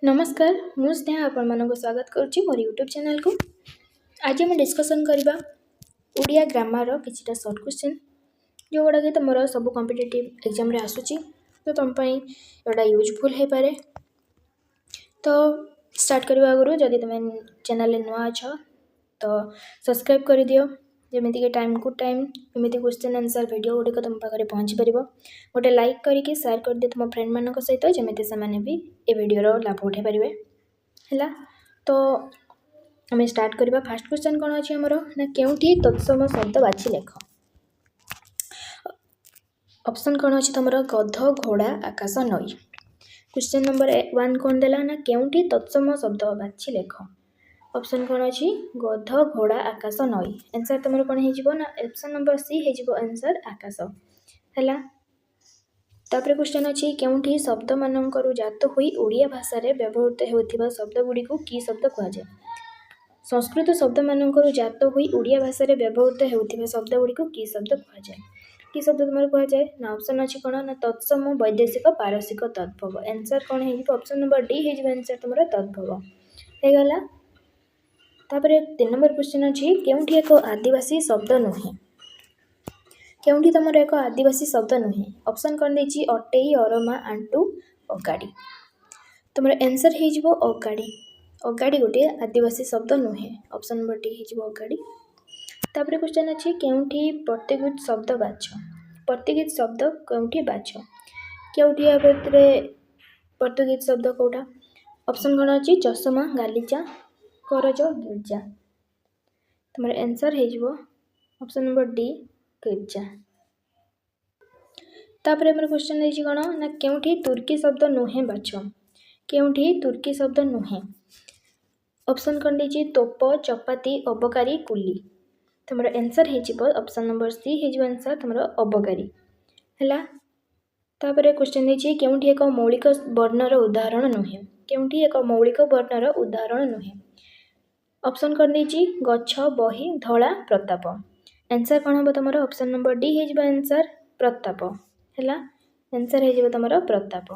नमस्कार मु स्नेहा आपण मानक स्वागत करुच्ची मोर यूट्यूब चैनल को। आज आम डिस्कसन करवा ओडिया ग्रामर किछिटा शॉर्ट क्वेश्चन जो गुड़ा कि तुम सब कॉम्पिटिटिव एग्जाम रे आसुची तो तुम एटा यूजफुल हो पारे। तो स्टार्ट करने आगु जदि तुम चैनल नुआ अच्छ तो सब्सक्राइब कर दियो जमीती कि टाइम टू टाइम एमती क्वेश्चन आंसर वीडियो गुड़िक तुम पाखे पहुँची पार। गोटे लाइक करके शेयर कर दिए तुम फ्रेंड मान सहित जमी से भी ये वीडियो लाभ उठे पारे है। तो आम स्टार्ट करवा फास्ट क्वेश्चन कौन अच्छी आमर ना केउठी तत्सम शब्द बाछि लेख। ऑप्शन कौन अच्छी तुम गध घोड़ा आकाश नई। क्वेश्चन नंबर 1 कौन देला ना केउठी तत्सम शब्द बाछि लेख। ऑप्शन कौन अच्छी गध घोड़ा आकाश नई। आंसर तुम कौन हो ना ऑप्शन नंबर सी हो आंसर आकाश है। तापर क्वेश्चन अच्छी केउठी शब्द मानकर जात होई ओडिया भाषा रे व्यवहृत होथिबा शब्द गुडी को की शब्द कहा जाए। संस्कृत शब्द मानकर जात होई ओडिया भाषा रे व्यवहृत होथिबा शब्द गुडी को की शब्द कहा जाए। की शब्द तुम कहा जाए ना ऑप्शन अच्छी कौन ना तत्सम वैदेशिक पारसिक तद्भव। आंसर कौन हो ऑप्शन नंबर डी हो आंसर तुम तद्भव हो गला। तापर 3 नंबर क्वेश्चन अच्छी केउठी एक आदिवासी शब्द नुहे। केउठी तुम एक आदिवासी शब्द नुहे। ऑप्शन कौन देछि अटेई अरमा आंटू अगाड़ी। तुम आंसर हो अगाड़ी। अगाड़ी गोटे आदिवासी शब्द नुहे ऑप्शन नंबर डी हो अगाड़ी। तापर क्वेश्चन अच्छी केउठी प्रतिगुत शब्द बाछ। प्रतिगुत शब्द केउठी बाछ केउठी आबेत्रे प्रतिगुत शब्द कोटा। ऑप्शन कौन अच्छी चषमा गालीचा करज गिर्जा। तुम आंसर हो ऑप्शन नंबर डी गिर्जा। तापर हमर क्वेश्चन देछि कोन ना केउठी तुर्की शब्द नुहे बाछ। केउठी तुर्की शब्द नुहे। ऑप्शन कौन देछि तोप चपाती अबकारी कुली। तुम आंसर हो ऑप्शन नंबर सी हो आंसर तुम अबकारी है। तापर क्वेश्चन देछि केउठी एक मौलिक वर्णर उदाहरण नुहे। केउठी एक मौलिक वर्णर उदाहरण नुहे। ऑप्शन कौन देछि गछ बही धला प्रताप। आंसर कौन हम तुम ऑप्शन नंबर डी हो आंसर प्रताप है। आंसर हो तुम प्रताप।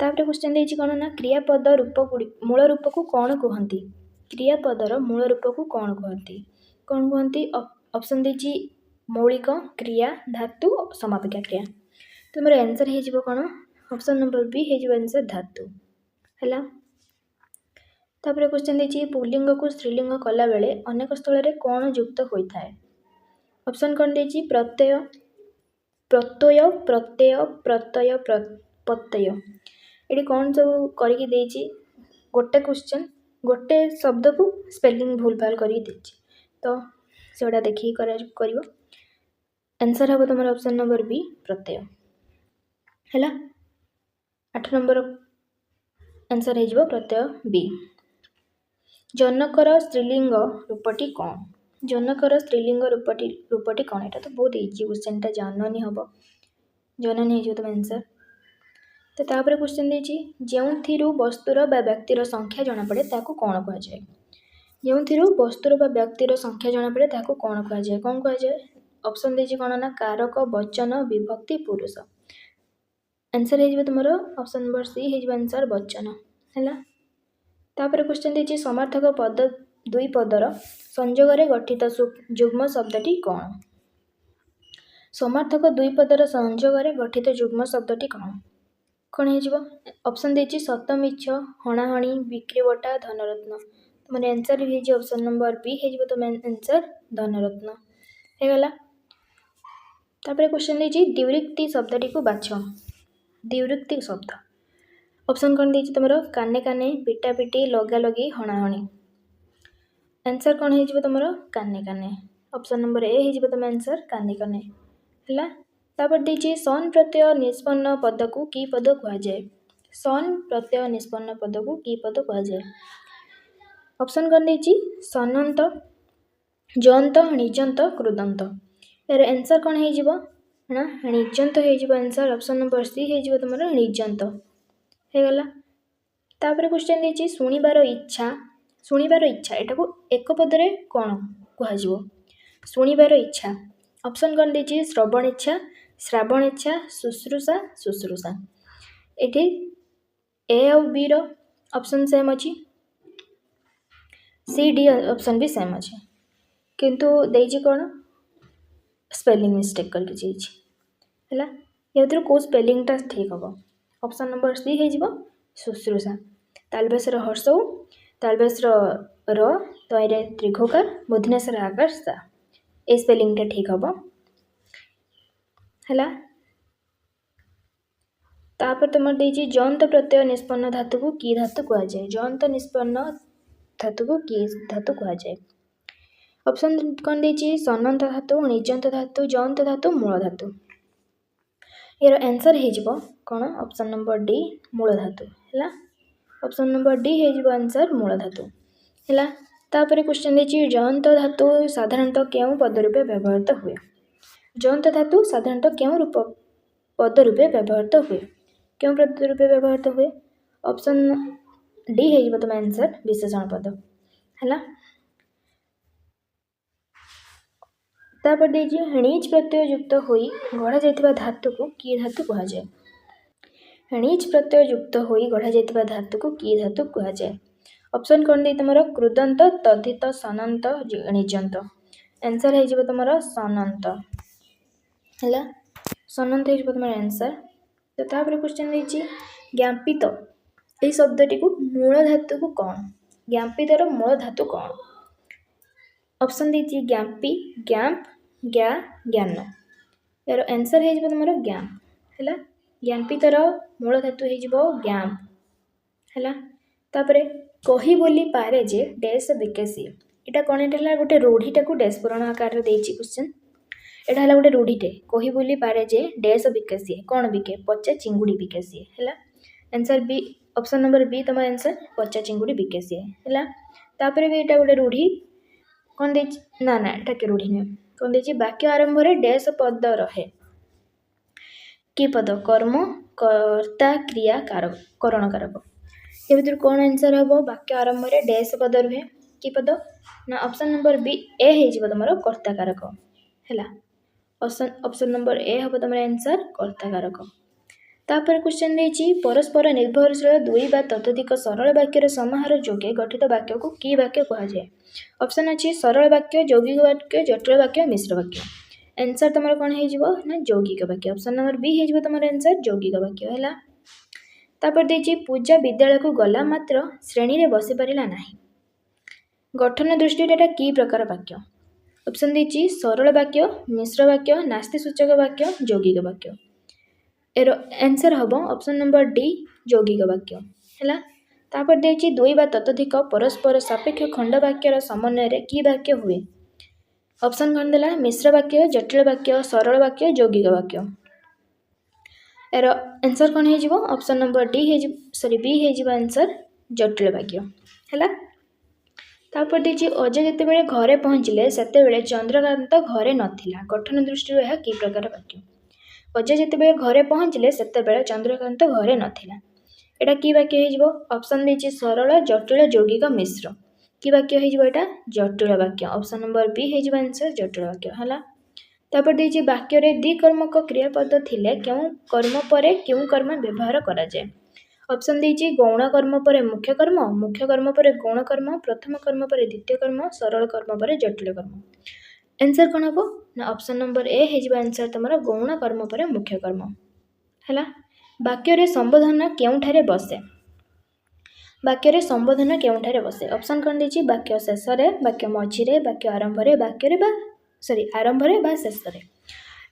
तापर क्वेश्चन देछि कोन ना क्रियापद रूप मूल रूप को कौन कहती। क्रियापदर मूल रूप को कौन कहती कौन कहती। ऑप्शन देछि मौलिक क्रिया धातु समापिका क्रिया। तुम आंसर हो कौन ऑप्शन नंबर बी हो आंसर धातु है। तापर क्वेश्चन देछि पुल्लिंग को स्त्रीलिंग कला बेले अनेक स्थल रे कौन युक्त होता है। ऑप्शन कौन देछि प्रत्यय प्रत्यय प्रत्यय प्रत्यय प्रत्यय। ये कौन सब करके देछि गोटे क्वेश्चन गोटे शब्द को स्पेलिंग भूल भाल करके तो सेटा देखिए कर आंसर हम तुम ऑप्शन नंबर बी प्रत्यय है। 8 नंबर आंसर हो प्रत्यय बी। जनकर स्त्रीलिंग रूपटी कौन। जनकर स्त्रीलिंग रूपटी कौन। एटा तो बहुत इजी क्वेश्चन टा जननी हम जननी हो तुम आंसर। तो तापर क्वेश्चन देछि जेउथिरु वस्तुर बा व्यक्तिर संख्या जना पड़े ताको कौन कहा जाए। जेउथिरु वस्तुर बा व्यक्तिर संख्या जना पड़े ताको कौन कहा जाए कौन कहा जाए। ऑप्शन देछि कोन ना कारक वचन विभक्ति पुरुष। आंसर हो तुम ऑप्शन नंबर सी हो आंसर वचन है। तापर क्वेश्चन देछि समार्थक पद दुई पदर संयोग रे गठित युग्म शब्दटी कौन। समार्थक दुई पदर संयोग रे गठित युग्म शब्दटी कौन कौन हो। ऑप्शन देछि सतमिछ हणाहणी बिक्रीबटा धनरत्न। तुम आंसर हो ऑप्शन नंबर बी हो तुम आंसर धनरत्न हो गला। तापर क्वेश्चन देछि द्विरुक्ति शब्दटी को बाछ। द्विरुक्ति शब्द ऑप्शन कौन देछि तुम काने काने पिटा पिटी लगा लगी हणाहणी। आंसर कौन हो तुम काने काने ऑप्शन नंबर ए हो तुम आंसर काने काने है। तापर देछि सन प्रत्यय निष्पन्न पद को की पद कहा जाए। सन प्रत्यय निष्पन्न पद को की पद कहा जाए। ऑप्शन कौन देछि सनंत जंत निजंत कृदंत। यार आंसर कौन हो ना निजंत हो आंसर ऑप्शन नंबर सी हो तुम निजंत हो गला। तापर क्वेश्चन देछि शुणिबार इच्छा एटा को एक पदरे कौन कहा जिवो। शुणिबार इच्छा ऑप्शन कौन देछि श्रवण इच्छा श्रावण इच्छा शुश्रूषा शुश्रूषा। एठी ए और बी रो ऑप्शन सेम अच्छी सी डी ऑप्शन भी सेम अच्छे किंतु देजी कौन स्पेलिंग मिस्टेक करके है या कौ स्पेलिंगटा ठीक हम ऑप्शन नंबर सी हो शुश्रूषा तालबेसर हर्षौ तालबेसर र तैरे त्रिघोकार बुधनेश्वर आकार सा ए स्पेलिंगटा ठीक हम है तापर तुम देजी जंत प्रत्यय निष्पन्न धातु को की धातु कहुए जंत निष्पन्न धातु को की धातु कहुए ऑप्शन कौन देजी सनंत धातु निजंत धातु जंत धातु मूल धातु यार आंसर हो कौन ऑप्शन नंबर डी मूल धातु है ऑप्शन नंबर डी हो आंसर मूल धातु है तापर क्वेश्चन देछि जयंत धातु साधारणतः क्यों पद रूपे व्यवहृत हुए जयंत धातु साधारणतः क्यों पद रूपे व्यवहृत हुए क्यों पद रूपे व्यवहृत हुए ऑप्शन डी हो तुम आंसर विशेषण पद है तापर देछि णीच प्रत्यय युक्त होई गढ़ा जाइतिबा धातु को की धातु कहुए णीच प्रत्यय युक्त होई गढ़ा जाइतिबा धातु को की धातु कहुए ऑप्शन कौन दे तुम कृदंत तद्धित सनंत निजंत आंसर हो तुम सनंत है सनंत हो तुम आंसर तो तापर क्वेश्चन देछि ज्ञापित ये शब्दटी को मूल धातु को कौन ज्ञापितर मूल धातु कौन ऑप्शन देछि ज्ञापी ज्ञाप ज्ञा ज्ञान यार आंसर हो तुम ज्ञाप है ज्ञापितर मूल धातु हो ज्ञाप है तापर कही बोली पारे जे डैश विकेसी यहाँ कौन है गोटे रूढ़ीटा को डैश पूरण आकार क्वेश्चन यहाँ है गोटे रूढ़ीटे कही बोली पारे जे डैश विकेसी कौन बिके पचा चिंगुड़ी बिकेसी है answer B option number B तुम आंसर पचा चिंगुड़ी बिकेसी है तापर भी यहाँ गोटे रूढ़ी कौन दे ना ना एटा के रूढ़ी नुहे कौन दे वाक्य आरंभ में डैश पद रहे कि पद कर्म कर्ता क्रिया कारक करण कारक ये भर कौन आंसर हम वाक्य आरंभ में डैश पद रुहे कि पद ना ऑप्शन नंबर बी ए हो तुम कर्ता कारक है ऑप्शन नंबर ए हम तुम आंसर कर्ता कारक तापर क्वेश्चन देछि परस्पर निर्भरशील दुई बा ततोधिक सरल वाक्यर समाहार जोगे गठित वाक्य को की वाक्य कहुए ऑप्शन अच्छी सरल वाक्य यौगिक वाक्य जटिल वाक्य मिश्र वाक्य आंसर तुम कौन हो ना यौगिक वाक्य ऑप्शन नंबर बी हो तुम आंसर यौगिक वाक्य है तापर देछि पूजा विद्यालय को गला मात्र श्रेणी रे बसी पारिला नाही गठन दृष्टि एटा की प्रकार वाक्य ऑप्शन देछि सरल वाक्य मिश्र वाक्य नास्ति सूचक वाक्य यौगिक वाक्य एरो आंसर हम ऑप्शन नंबर डी यौगिक वाक्य है तापर देछि दुई बा ततोधिक परस्पर सापेक्ष खंड वाक्यर समन्वय रे की वाक्य हुए ऑप्शन कौन देला मिश्र वाक्य जटिल वाक्य सरल वाक्य यौगिक वाक्य यार आंसर कौन हो ऑप्शन नंबर डी बी हो आंसर जटिल वाक्य है तापर देछि अजय जितेबाला घरे पहुँचले सेतेबेले चंद्रकांत घरे नथिला गठन दृष्टि यह कि प्रकार वाक्य अजय जितेबाला घरे पहुँचले सेतेबेले चंद्रकांत घरे नथिला एटा कि वाक्य हो ऑप्शन देछि सरल जटिल यौगिक मिश्र कि वाक्य हो यहाँ जटिल वाक्य ऑप्शन नंबर बी हो आंसर जटिल वाक्य है तापर देछि वाक्य रे द्विकर्मक क्रियापद थिले क्यों कर्म परे क्यों कर्म व्यवहार करा जाए ऑप्शन देछि गौण कर्म परे मुख्य कर्म परे गौण कर्म प्रथम कर्म परे द्वितीय कर्म सरल कर्म परे जटिल कर्म आंसर कौन हम ना ऑप्शन नंबर ए हो आंसर तुम गौण कर्म परे मुख्य कर्म है वाक्य रे संबोधन केउठारे बसे वाक्य रे संबोधन केउठारे बसे ऑप्शन कौन देछि वाक्य शेष रे वाक्य मझिरे वाक्य आरंभ रे वाक्य रे आरंभ रे बा शेष रे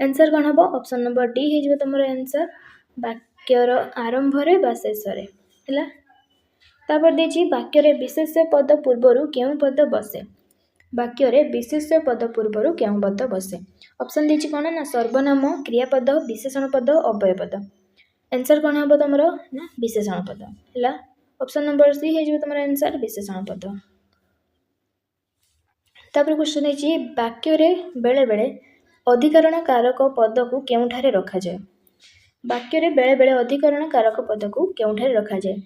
आंसर कौन हम ऑप्शन नंबर डी हो तुम आंसर वाक्यर आरंभ रे बा शेष रे है तापर देछि वाक्य रे विशेष पद पूर्वर केउ पद बसे वाक्य रे विशेष पद पूर्वर केउ पद बसे ऑप्शन देछि कौन ना सर्वनाम क्रियापद विशेषण पद अव्यय पद आंसर कौन हम तुम ना विशेषण पद है ऑप्शन नंबर सी हो तुम आंसर विशेषण पद तापर क्वेश्चन है वाक्य रे बेले बेले अधिकरण कारक पद को केउठारे रखा जाए वाक्य रे बेले बेले अधिकरण कारक पद को केउठारे रखा जाए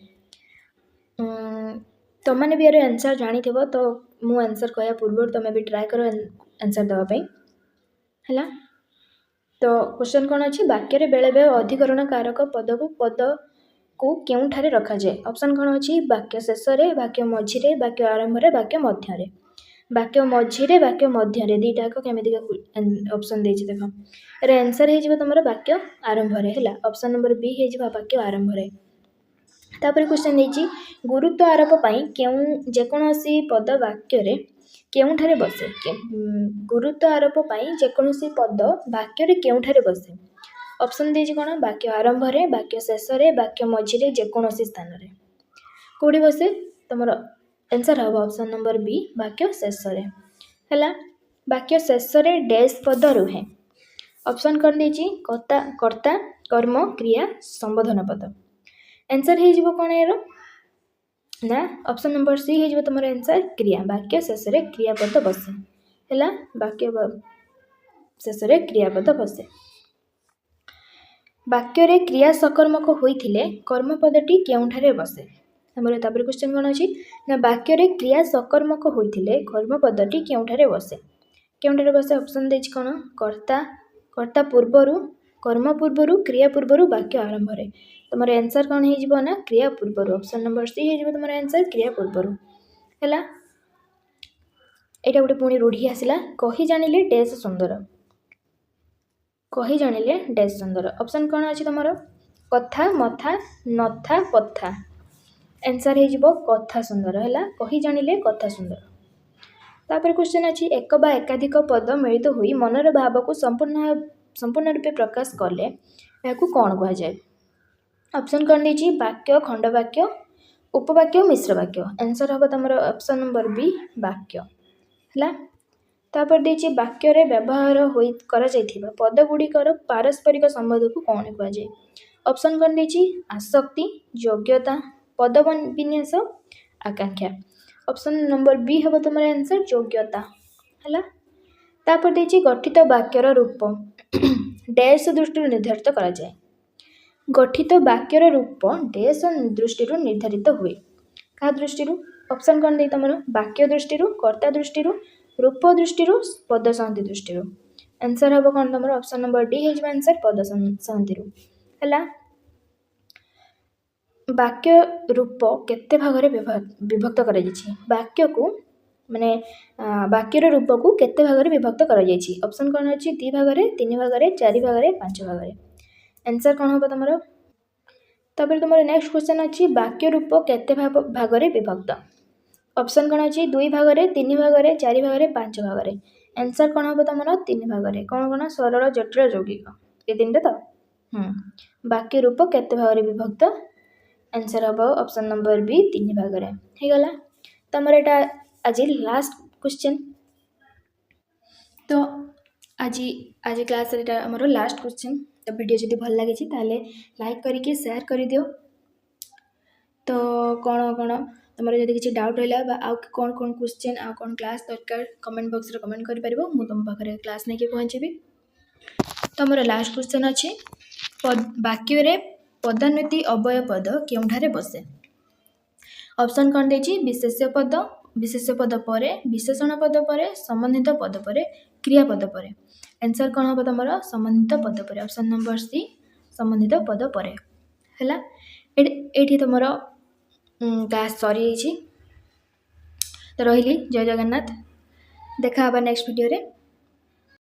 तुमने भी यार आंसर जानी थो तो मु आंसर कहया पूर्व तुम भी ट्राए करो आंसर देवाई है तो क्वेश्चन कौन अच्छी वाक्य रे बेले बेले अधिकरण कारक पद को केउठारे रखाଯାए ऑप्शन कौन अच्छी वाक्य शेष में वाक्य मझिरे वाक्य आरंभ में वाक्य मध्य वाक्य मझिरे वाक्य मध्य दीटाक केमिका ऑप्शन देछि देख यार आंसर हो तुम वाक्य आरंभ है ऑप्शन नंबर बी हो वाक्य आरंभ रे तापर क्वेश्चन देछि गुरुत्व आरोप पाई केउ जेकोसी पद वाक्य रे केउठारे बसे गुरुत्व आरोप पाई जेकोसी पद वाक्य रे केउठारे बसे ऑप्शन देछि कोन वाक्य आरंभ रे वाक्य शेष रे वाक्य मझिरे जेकोसी स्थान रे कोडी बसे तुमरो आंसर हम ऑप्शन नंबर बी वाक्य शेष रे हला वाक्य शेष रे डैश पद रुहे ऑप्शन कर देछि कर्ता कर्ता कर्म क्रिया संबोधन पद आंसर हे जिवो कोन एरो ना ऑप्शन नंबर सी हे जिवो तुमरो आंसर क्रिया वाक्य शेष रे क्रियापद बसे हला वाक्य शेष रे क्रियापद बसे वाक्य रे क्रिया सकर्मक होइथिले कर्मपदटी केउठारे बसे हमर तापर क्वेश्चन कोन अछि ना वाक्य रे क्रिया सकर्मक होइथिले कर्मपदटी केउठारे बसे ऑप्शन देछि कोन कर्ता कर्ता पूर्वरु कर्म पूर्वरु क्रिया पूर्वरु वाक्य आरंभ रे तुमर आंसर कोन हे जिवो ना क्रिया पूर्वरु ऑप्शन नंबर सी हे जिवो तुमर आंसर क्रिया पूर्वरु हला एटा गोटे पुणी रूढ़ी आसिला कहि जानिले डैश सुंदर कहि जानिले डैश सुंदर ऑप्शन कोन अछि तुमर कथा मथा नथा पथा आंसर हे जिवो कथा सुंदर हला कहि जानिले कथा सुंदर तापर क्वेश्चन अछि एक बा एकाधिक पद मिलित होई मनर भाव को संपूर्ण रूपे प्रकाश कले याकू कोन कहा जाय ऑप्शन कोन देछि वाक्य खंड वाक्य उपवाक्य मिश्र वाक्य आंसर हम तुमरो ऑप्शन नंबर बी वाक्य हला तापर देछि वाक्य रे व्यवहार होई करा जायथिबा पद गुडीकर पारस्परिक संबंध को कोन कहा जाय ऑप्शन कोन देछि आसक्ति योग्यता पद विन्यास आकांक्षा ऑप्शन नंबर बी हम तुमरो आंसर योग्यता हला तापर देछि गठित वाक्यर रूप डैश दृष्टि निर्धारित करा जाय गठित वाक्यर रूप डैश दृष्टि निर्धारित हुए का दृष्टि ऑप्शन कोन दे तुमरो वाक्य दृष्टि कर्ता दृष्टि रूप दृष्टि पद संधि दृष्टि आंसर हम कोन तुमरो ऑप्शन नंबर डी हे आंसर पद संधि हला वाक्य रूप केते भाग रे विभक्त करा जायछि वाक्य को माने वाक्यर रूप को केते भाग रे विभक्त करा जायछि ऑप्शन कोन अछि 2 भाग रे 3 भाग रे 4 भाग रे 5 भाग रे आंसर कोन होबा तुमरो तबे तुमरो नेक्स्ट क्वेश्चन अछि वाक्य रूप केते भाग रे विभक्त ऑप्शन कोन अछि 2 भाग रे 3 भाग रे 4 भाग रे 5 भाग रे आंसर कोन होबा तुमरो 3 भाग रे कोन सरल जटिल यौगिक ए तीनटा तो वाक्य रूप केते भाग रे विभक्त आंसर हम ऑप्शन नंबर बी 3 भाग रे हे गला तमर एटा आज लास्ट क्वेश्चन तो आज क्लास रे हमर लास्ट क्वेश्चन तो वीडियो जदि भल लगे ताले लाइक करके शेयर कर दियो तो कौन कौन तुम जब किसी डाउट रहा आउ कौन कौन क्वेश्चन आउ कौन क्लास दरकार कमेंट बॉक्स रे कमेंट कर पारिबो मु तुम पाखरे क्लास नहीं के पहुँचबी तो मोर लास्ट क्वेश्चन अच्छे वाक्य रे पदान्वती अवय पद केउठारे बसे ऑप्शन कौन देछि विशेष्य पद परे विशेषण पद परे संबंधित पद परे क्रियापद परे आंसर कौन हम तुम संबंधित पद परे ऑप्शन नंबर सी संबंधित पद परे हैला एठी तुमर क्लास सरी तो रही जय जगन्नाथ देखा नेक्स्ट वीडियो रे।